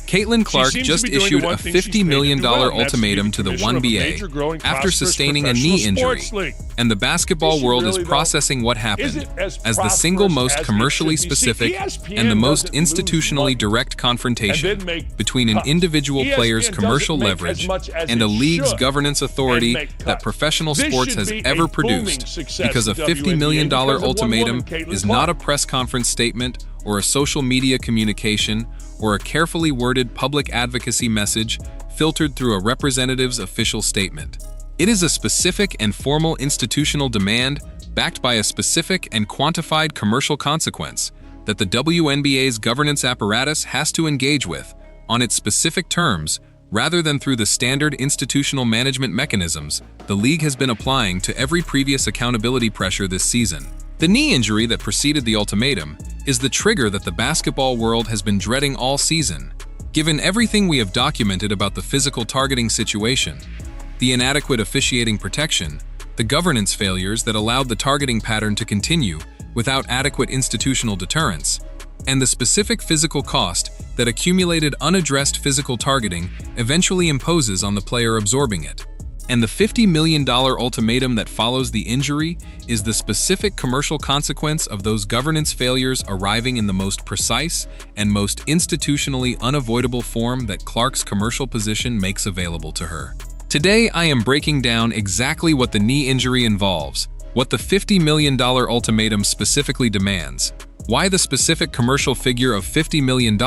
Caitlin Clark just issued a $50 million ultimatum to the Wnba after sustaining a knee injury, and the basketball world is processing what happened as the single most commercially specific and the most institutionally direct confrontation between an individual player's commercial leverage and a league's governance authority that professional sports has ever produced, because a $50 million ultimatum is not a press conference statement or a social media communication or a carefully worded public advocacy message filtered through a representative's official statement. It is a specific and formal institutional demand backed by a specific and quantified commercial consequence that the WNBA's governance apparatus has to engage with on its specific terms rather than through the standard institutional management mechanisms the league has been applying to every previous accountability pressure this season. The knee injury that preceded the ultimatum is the trigger that the basketball world has been dreading all season. Given everything we have documented about the physical targeting situation, the inadequate officiating protection, the governance failures that allowed the targeting pattern to continue without adequate institutional deterrence, and the specific physical cost that accumulated unaddressed physical targeting eventually imposes on the player absorbing it. And the $50 million ultimatum that follows the injury is the specific commercial consequence of those governance failures arriving in the most precise and most institutionally unavoidable form that Clark's commercial position makes available to her. Today, I am breaking down exactly what the knee injury involves, what the $50 million ultimatum specifically demands, why the specific commercial figure of $50 million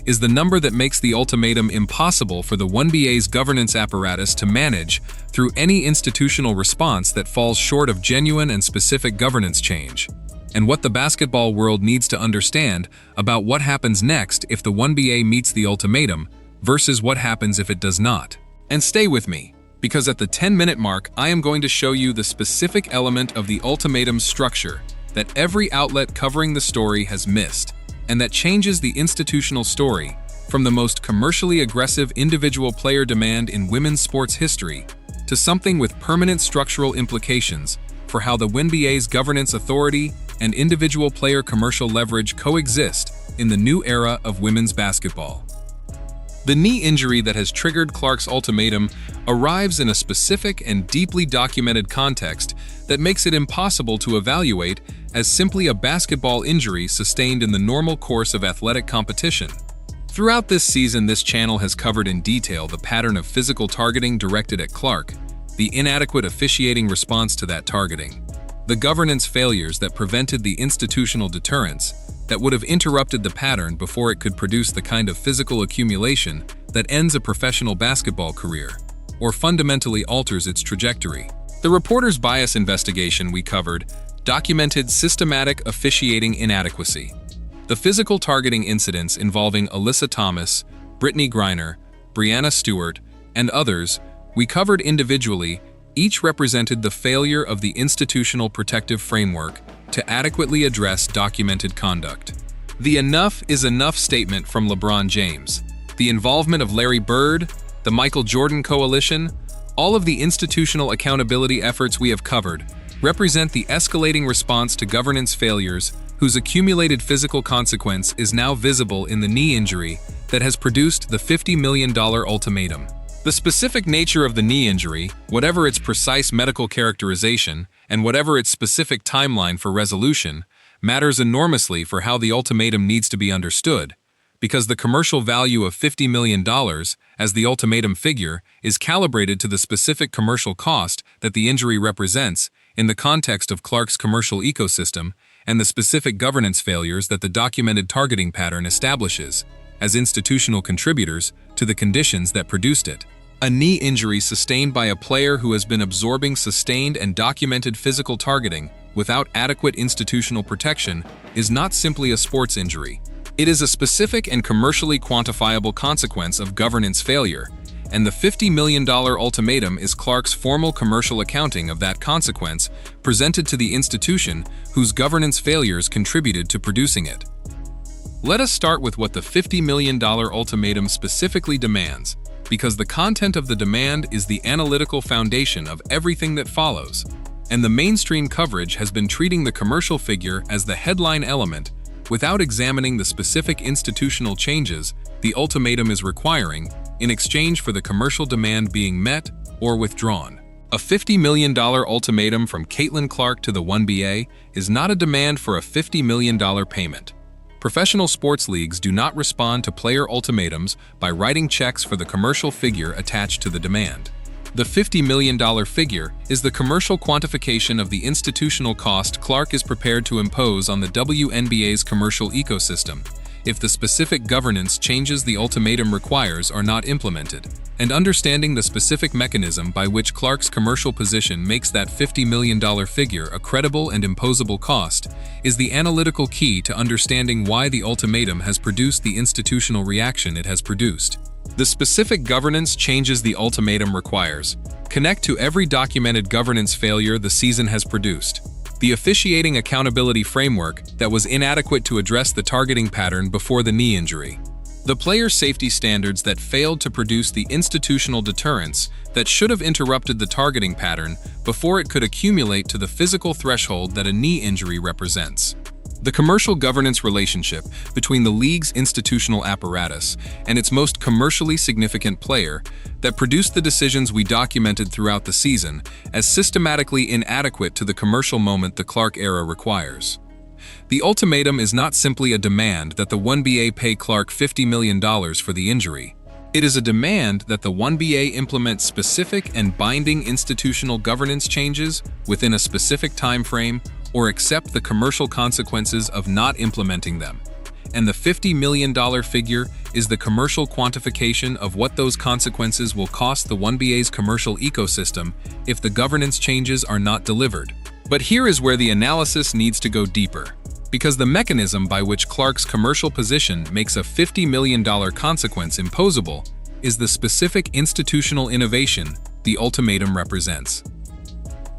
is the number that makes the ultimatum impossible for the Wnba's governance apparatus to manage through any institutional response that falls short of genuine and specific governance change, and what the basketball world needs to understand about what happens next if the Wnba meets the ultimatum versus what happens if it does not. And stay with me, because at the 10-minute mark I am going to show you the specific element of the ultimatum's structure that every outlet covering the story has missed, and that changes the institutional story from the most commercially aggressive individual player demand in women's sports history to something with permanent structural implications for how the Wnba's governance authority and individual player commercial leverage coexist in the new era of women's basketball. The knee injury that has triggered Clark's ultimatum arrives in a specific and deeply documented context that makes it impossible to evaluate as simply a basketball injury sustained in the normal course of athletic competition. Throughout this season, this channel has covered in detail the pattern of physical targeting directed at Clark, the inadequate officiating response to that targeting, the governance failures that prevented the institutional deterrence that would have interrupted the pattern before it could produce the kind of physical accumulation that ends a professional basketball career, or fundamentally alters its trajectory. The reporter's bias investigation we covered documented systematic officiating inadequacy. The physical targeting incidents involving Alyssa Thomas, Brittany Griner, Brianna Stewart, and others we covered individually each represented the failure of the institutional protective framework to adequately address documented conduct. The enough is enough statement from LeBron James, the involvement of Larry Bird, the Michael Jordan Coalition, all of the institutional accountability efforts we have covered represent the escalating response to governance failures whose accumulated physical consequence is now visible in the knee injury that has produced the $50 million ultimatum. The specific nature of the knee injury, whatever its precise medical characterization, and whatever its specific timeline for resolution, matters enormously for how the ultimatum needs to be understood, because the commercial value of $50 million as the ultimatum figure is calibrated to the specific commercial cost that the injury represents in the context of Clark's commercial ecosystem and the specific governance failures that the documented targeting pattern establishes as institutional contributors to the conditions that produced it. A knee injury sustained by a player who has been absorbing sustained and documented physical targeting without adequate institutional protection is not simply a sports injury. It is a specific and commercially quantifiable consequence of governance failure, and the $50 million ultimatum is Clark's formal commercial accounting of that consequence presented to the institution whose governance failures contributed to producing it. Let us start with what the $50 million ultimatum specifically demands, because the content of the demand is the analytical foundation of everything that follows, and the mainstream coverage has been treating the commercial figure as the headline element without examining the specific institutional changes the ultimatum is requiring in exchange for the commercial demand being met or withdrawn. A $50 million ultimatum from Caitlin Clark to the Wnba is not a demand for a $50 million payment. Professional sports leagues do not respond to player ultimatums by writing checks for the commercial figure attached to the demand. The $50 million figure is the commercial quantification of the institutional cost Clark is prepared to impose on the WNBA's commercial ecosystem if the specific governance changes the ultimatum requires are not implemented. And understanding the specific mechanism by which Clark's commercial position makes that $50 million figure a credible and imposable cost is the analytical key to understanding why the ultimatum has produced the institutional reaction it has produced. The specific governance changes the ultimatum requires connect to every documented governance failure the season has produced. The officiating accountability framework that was inadequate to address the targeting pattern before the knee injury. The player safety standards that failed to produce the institutional deterrence that should have interrupted the targeting pattern before it could accumulate to the physical threshold that a knee injury represents. The commercial governance relationship between the league's institutional apparatus and its most commercially significant player that produced the decisions we documented throughout the season as systematically inadequate to the commercial moment the Clark era requires. The ultimatum is not simply a demand that the Wnba pay Clark $50 million for the injury. It is a demand that the Wnba implement specific and binding institutional governance changes within a specific time frame or accept the commercial consequences of not implementing them. And the $50 million figure is the commercial quantification of what those consequences will cost the Wnba's commercial ecosystem if the governance changes are not delivered. But here is where the analysis needs to go deeper, because the mechanism by which Clark's commercial position makes a $50 million consequence imposable is the specific institutional innovation the ultimatum represents.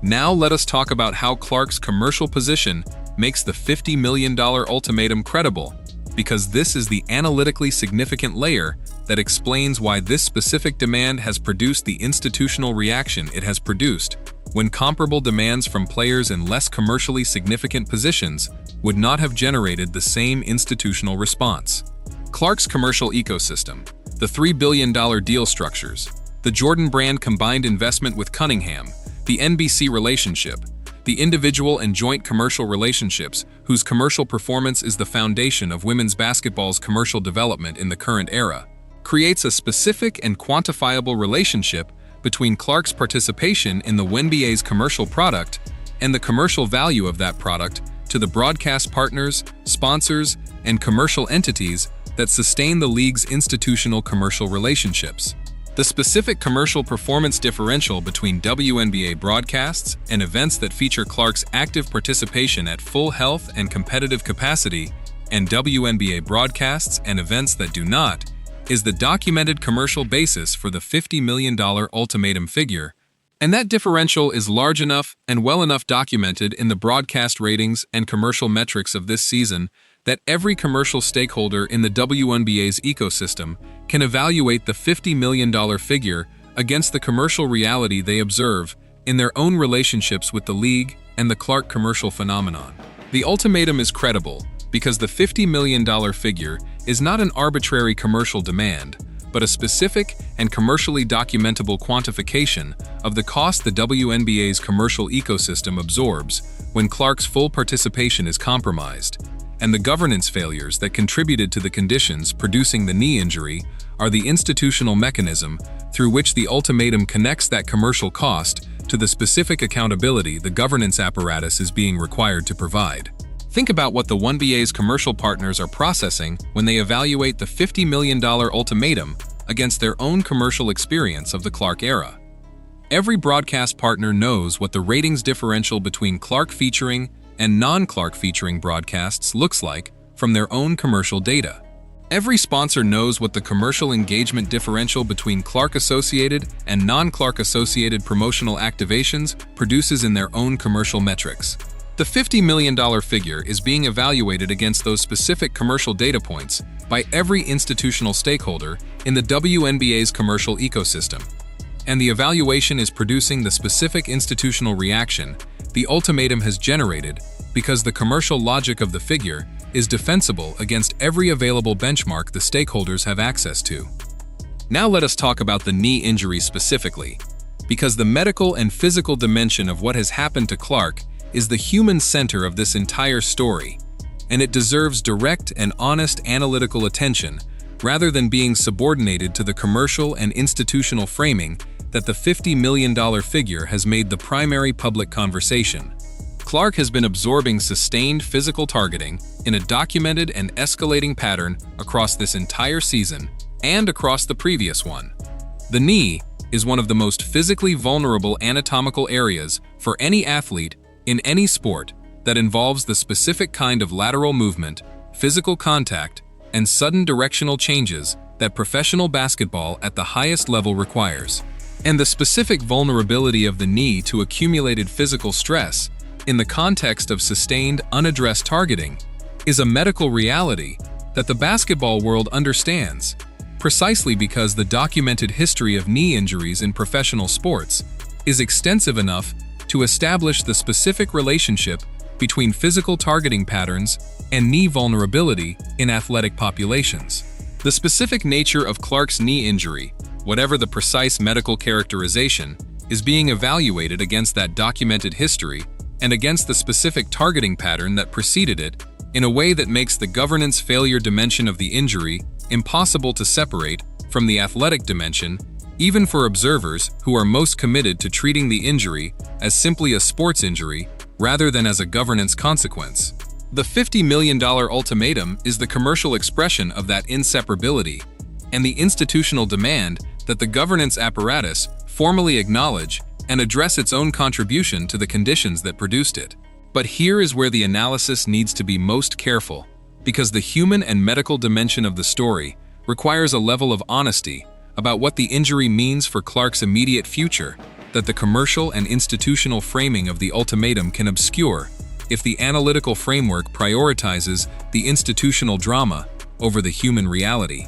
Now let us talk about how Clark's commercial position makes the $50 million ultimatum credible, because this is the analytically significant layer that explains why this specific demand has produced the institutional reaction it has produced, when comparable demands from players in less commercially significant positions would not have generated the same institutional response. Clark's commercial ecosystem, the $3 billion deal structures, the Jordan brand combined investment with Cunningham, the NBC relationship, the individual and joint commercial relationships whose commercial performance is the foundation of women's basketball's commercial development in the current era, creates a specific and quantifiable relationship between Clark's participation in the Wnba's commercial product and the commercial value of that product to the broadcast partners, sponsors, and commercial entities that sustain the league's institutional commercial relationships. The specific commercial performance differential between WNBA broadcasts and events that feature Clark's active participation at full health and competitive capacity, and WNBA broadcasts and events that do not, is the documented commercial basis for the $50 million ultimatum figure, and that differential is large enough and well enough documented in the broadcast ratings and commercial metrics of this season that every commercial stakeholder in the WNBA's ecosystem can evaluate the $50 million figure against the commercial reality they observe in their own relationships with the league and the Clark commercial phenomenon. The ultimatum is credible because the $50 million figure is not an arbitrary commercial demand, but a specific and commercially documentable quantification of the cost the WNBA's commercial ecosystem absorbs when Clark's full participation is compromised, and the governance failures that contributed to the conditions producing the knee injury are the institutional mechanism through which the ultimatum connects that commercial cost to the specific accountability the governance apparatus is being required to provide. Think about what the Wnba's commercial partners are processing when they evaluate the $50 million ultimatum against their own commercial experience of the Clark era. Every broadcast partner knows what the ratings differential between Clark featuring and non-Clark featuring broadcasts looks like from their own commercial data. Every sponsor knows what the commercial engagement differential between Clark-associated and non-Clark-associated promotional activations produces in their own commercial metrics. The $50 million figure is being evaluated against those specific commercial data points by every institutional stakeholder in the WNBA's commercial ecosystem. And the evaluation is producing the specific institutional reaction the ultimatum has generated because the commercial logic of the figure is defensible against every available benchmark the stakeholders have access to. Now let us talk about the knee injury specifically, because the medical and physical dimension of what has happened to Clark is the human center of this entire story, and it deserves direct and honest analytical attention rather than being subordinated to the commercial and institutional framing that the $50 million figure has made the primary public conversation. Clark has been absorbing sustained physical targeting in a documented and escalating pattern across this entire season and across the previous one. The knee is one of the most physically vulnerable anatomical areas for any athlete in any sport that involves the specific kind of lateral movement, physical contact, and sudden directional changes that professional basketball at the highest level requires. And the specific vulnerability of the knee to accumulated physical stress in the context of sustained, unaddressed targeting is a medical reality that the basketball world understands, precisely because the documented history of knee injuries in professional sports is extensive enough to establish the specific relationship between physical targeting patterns and knee vulnerability in athletic populations. The specific nature of Clark's knee injury, whatever the precise medical characterization, is being evaluated against that documented history and against the specific targeting pattern that preceded it in a way that makes the governance failure dimension of the injury impossible to separate from the athletic dimension, even for observers who are most committed to treating the injury as simply a sports injury rather than as a governance consequence. The $50 million ultimatum is the commercial expression of that inseparability and the institutional demand that the governance apparatus formally acknowledge and address its own contribution to the conditions that produced it. But here is where the analysis needs to be most careful, because the human and medical dimension of the story requires a level of honesty about what the injury means for Clark's immediate future that the commercial and institutional framing of the ultimatum can obscure if the analytical framework prioritizes the institutional drama over the human reality.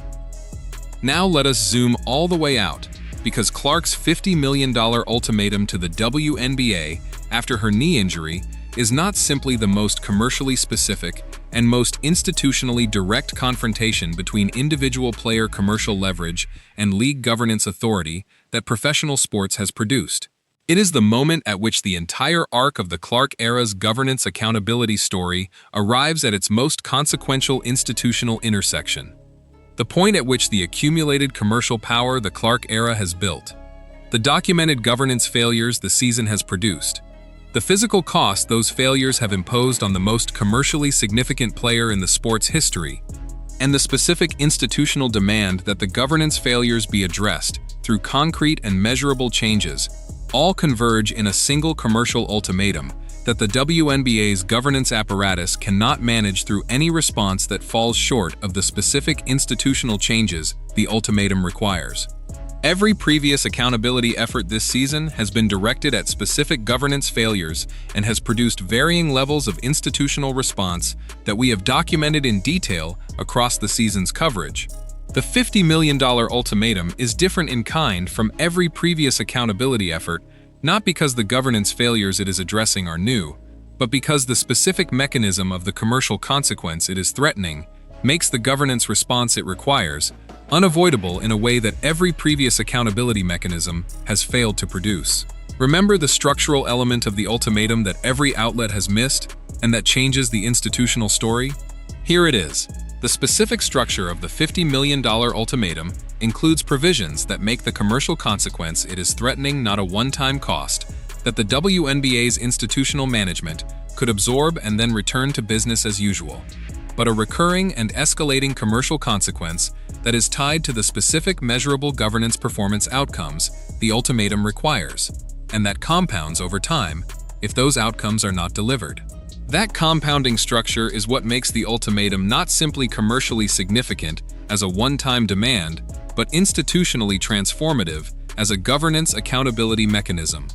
Now let us zoom all the way out, because Clark's $50 million ultimatum to the WNBA after her knee injury is not simply the most commercially specific and most institutionally direct confrontation between individual player commercial leverage and league governance authority that professional sports has produced. It is the moment at which the entire arc of the Clark era's governance accountability story arrives at its most consequential institutional intersection. The point at which the accumulated commercial power the Clark era has built, the documented governance failures the season has produced, the physical cost those failures have imposed on the most commercially significant player in the sport's history, and the specific institutional demand that the governance failures be addressed through concrete and measurable changes, all converge in a single commercial ultimatum that the WNBA's governance apparatus cannot manage through any response that falls short of the specific institutional changes the ultimatum requires. Every previous accountability effort this season has been directed at specific governance failures and has produced varying levels of institutional response that we have documented in detail across the season's coverage. The $50 million ultimatum is different in kind from every previous accountability effort, not because the governance failures it is addressing are new, but because the specific mechanism of the commercial consequence it is threatening makes the governance response it requires unavoidable in a way that every previous accountability mechanism has failed to produce. Remember the structural element of the ultimatum that every outlet has missed and that changes the institutional story? Here it is. The specific structure of the $50 million ultimatum includes provisions that make the commercial consequence it is threatening not a one-time cost that the WNBA's institutional management could absorb and then return to business as usual, but a recurring and escalating commercial consequence that is tied to the specific measurable governance performance outcomes the ultimatum requires, and that compounds over time if those outcomes are not delivered. That compounding structure is what makes the ultimatum not simply commercially significant as a one-time demand, but institutionally transformative as a governance accountability mechanism,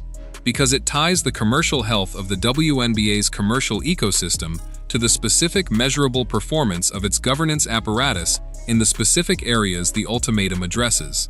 because it ties the commercial health of the WNBA's commercial ecosystem to the specific measurable performance of its governance apparatus in the specific areas the ultimatum addresses.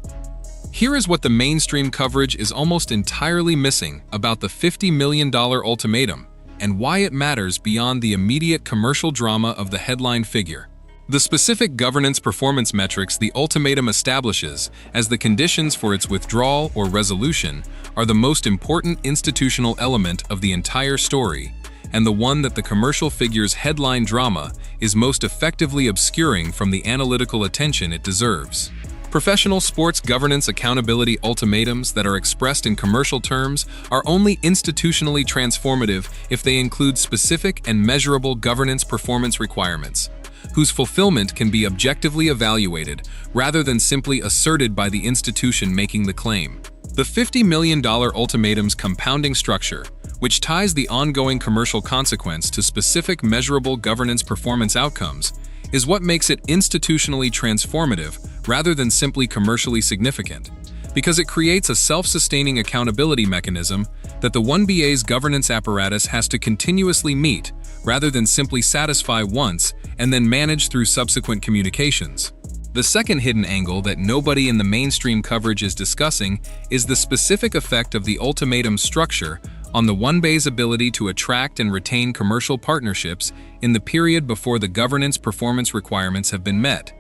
Here is what the mainstream coverage is almost entirely missing about the $50 million ultimatum, and why it matters beyond the immediate commercial drama of the headline figure. The specific governance performance metrics the ultimatum establishes as the conditions for its withdrawal or resolution are the most important institutional element of the entire story, and the one that the commercial figure's headline drama is most effectively obscuring from the analytical attention it deserves. Professional sports governance accountability ultimatums that are expressed in commercial terms are only institutionally transformative if they include specific and measurable governance performance requirements, whose fulfillment can be objectively evaluated rather than simply asserted by the institution making the claim. The $50 million ultimatum's compounding structure, which ties the ongoing commercial consequence to specific measurable governance performance outcomes, is what makes it institutionally transformative rather than simply commercially significant, because it creates a self-sustaining accountability mechanism that the Wnba's governance apparatus has to continuously meet rather than simply satisfy once and then manage through subsequent communications. The second hidden angle that nobody in the mainstream coverage is discussing is the specific effect of the ultimatum structure on the Wnba's ability to attract and retain commercial partnerships in the period before the governance performance requirements have been met.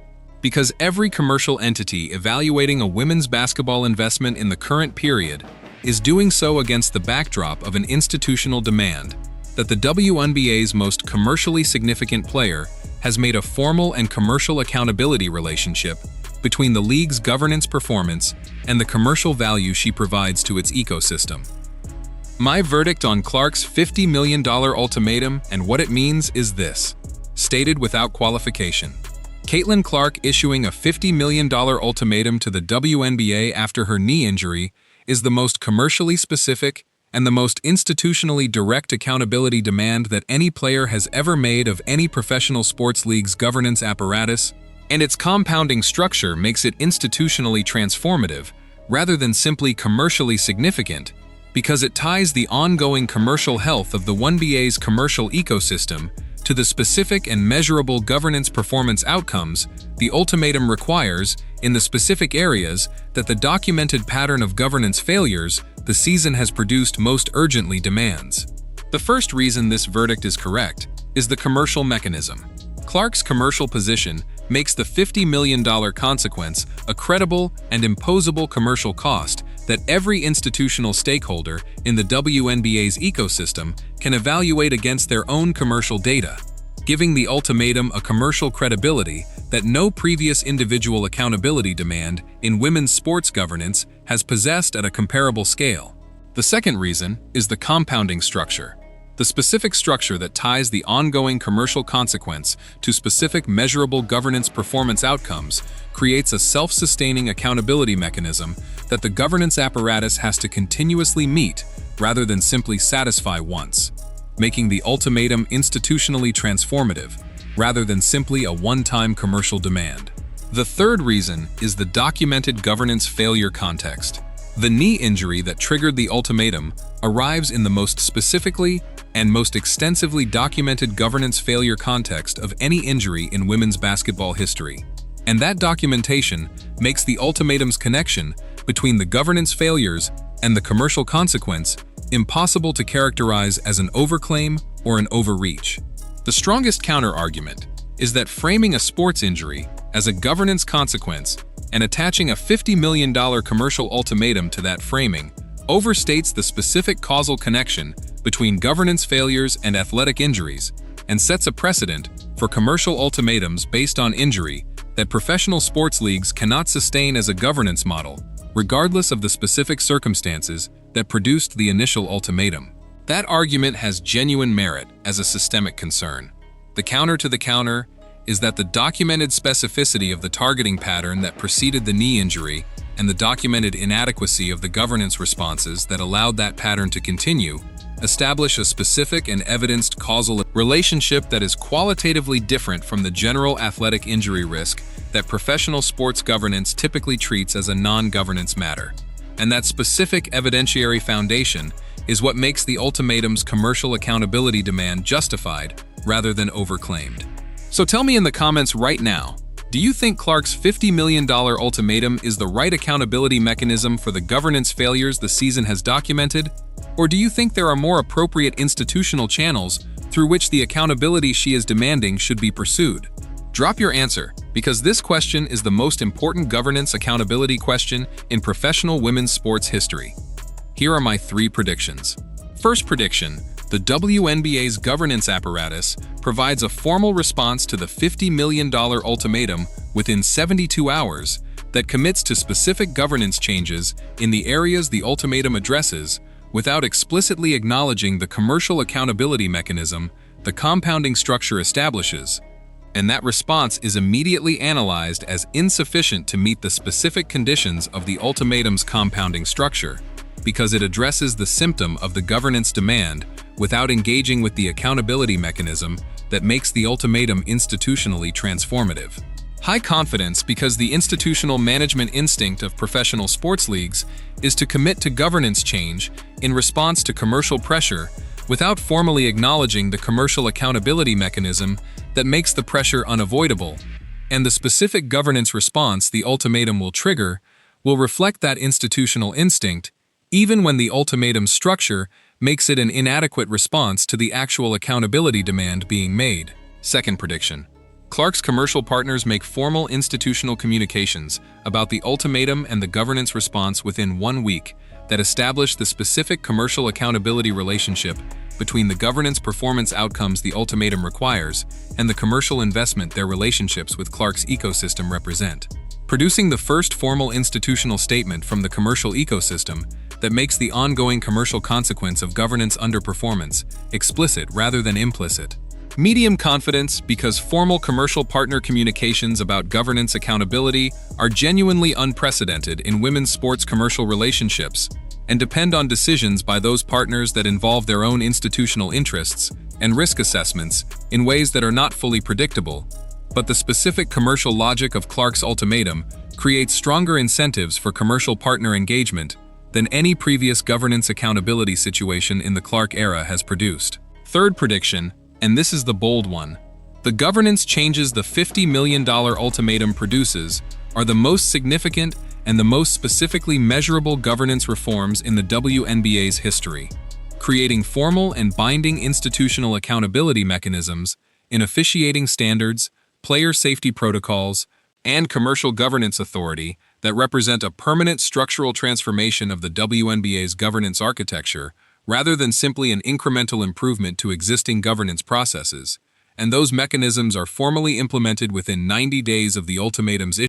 Because every commercial entity evaluating a women's basketball investment in the current period is doing so against the backdrop of an institutional demand that the Wnba's most commercially significant player has made a formal and commercial accountability relationship between the league's governance performance and the commercial value she provides to its ecosystem. My verdict on Clark's $50 million ultimatum and what it means is this, stated without qualification. Caitlin Clark issuing a $50 million ultimatum to the WNBA after her knee injury is the most commercially specific and the most institutionally direct accountability demand that any player has ever made of any professional sports league's governance apparatus, and its compounding structure makes it institutionally transformative rather than simply commercially significant, because it ties the ongoing commercial health of the Wnba's commercial ecosystem to the specific and measurable governance performance outcomes the ultimatum requires in the specific areas that the documented pattern of governance failures the season has produced most urgently demands. The first reason this verdict is correct is the commercial mechanism. Clark's commercial position makes the $50 million consequence a credible and imposable commercial cost that every institutional stakeholder in the WNBA's ecosystem can evaluate against their own commercial data, giving the ultimatum a commercial credibility that no previous individual accountability demand in women's sports governance has possessed at a comparable scale. The second reason is the compounding structure. The specific structure that ties the ongoing commercial consequence to specific measurable governance performance outcomes creates a self-sustaining accountability mechanism that the governance apparatus has to continuously meet rather than simply satisfy once, making the ultimatum institutionally transformative rather than simply a one-time commercial demand. The third reason is the documented governance failure context. The knee injury that triggered the ultimatum arrives in the most specifically and most extensively documented governance failure context of any injury in women's basketball history. And that documentation makes the ultimatum's connection between the governance failures and the commercial consequence impossible to characterize as an overclaim or an overreach. The strongest counter-argument is that framing a sports injury as a governance consequence and attaching a $50 million commercial ultimatum to that framing overstates the specific causal connection between governance failures and athletic injuries and sets a precedent for commercial ultimatums based on injury that professional sports leagues cannot sustain as a governance model, regardless of the specific circumstances that produced the initial ultimatum. That argument has genuine merit as a systemic concern. The counter to the counter is that the documented specificity of the targeting pattern that preceded the knee injury and the documented inadequacy of the governance responses that allowed that pattern to continue establish a specific and evidenced causal relationship that is qualitatively different from the general athletic injury risk that professional sports governance typically treats as a non-governance matter. And that specific evidentiary foundation is what makes the ultimatum's commercial accountability demand justified rather than overclaimed. So tell me in the comments right now, do you think Clark's $50 million ultimatum is the right accountability mechanism for the governance failures the season has documented? Or do you think there are more appropriate institutional channels through which the accountability she is demanding should be pursued? Drop your answer, because this question is the most important governance accountability question in professional women's sports history. Here are my 3 predictions. First prediction: the WNBA's governance apparatus provides a formal response to the $50 million ultimatum within 72 hours that commits to specific governance changes in the areas the ultimatum addresses without explicitly acknowledging the commercial accountability mechanism the compounding structure establishes, and that response is immediately analyzed as insufficient to meet the specific conditions of the ultimatum's compounding structure, because it addresses the symptom of the governance demand without engaging with the accountability mechanism that makes the ultimatum institutionally transformative. High confidence, because the institutional management instinct of professional sports leagues is to commit to governance change in response to commercial pressure without formally acknowledging the commercial accountability mechanism that makes the pressure unavoidable, and the specific governance response the ultimatum will trigger will reflect that institutional instinct, even when the ultimatum's structure makes it an inadequate response to the actual accountability demand being made. Second prediction: Clark's commercial partners make formal institutional communications about the ultimatum and the governance response within 1 week that establish the specific commercial accountability relationship between the governance performance outcomes the ultimatum requires and the commercial investment their relationships with Clark's ecosystem represent, producing the first formal institutional statement from the commercial ecosystem that makes the ongoing commercial consequence of governance underperformance explicit rather than implicit. Medium confidence, because formal commercial partner communications about governance accountability are genuinely unprecedented in women's sports commercial relationships and depend on decisions by those partners that involve their own institutional interests and risk assessments in ways that are not fully predictable. But the specific commercial logic of Clark's ultimatum creates stronger incentives for commercial partner engagement than any previous governance accountability situation in the Clark era has produced. Third prediction, and this is the bold one: the governance changes the $50 million ultimatum produces are the most significant and the most specifically measurable governance reforms in the WNBA's history, creating formal and binding institutional accountability mechanisms in officiating standards, player safety protocols, and commercial governance authority that represent a permanent structural transformation of the WNBA's governance architecture rather than simply an incremental improvement to existing governance processes, and those mechanisms are formally implemented within 90 days of the ultimatum's issue.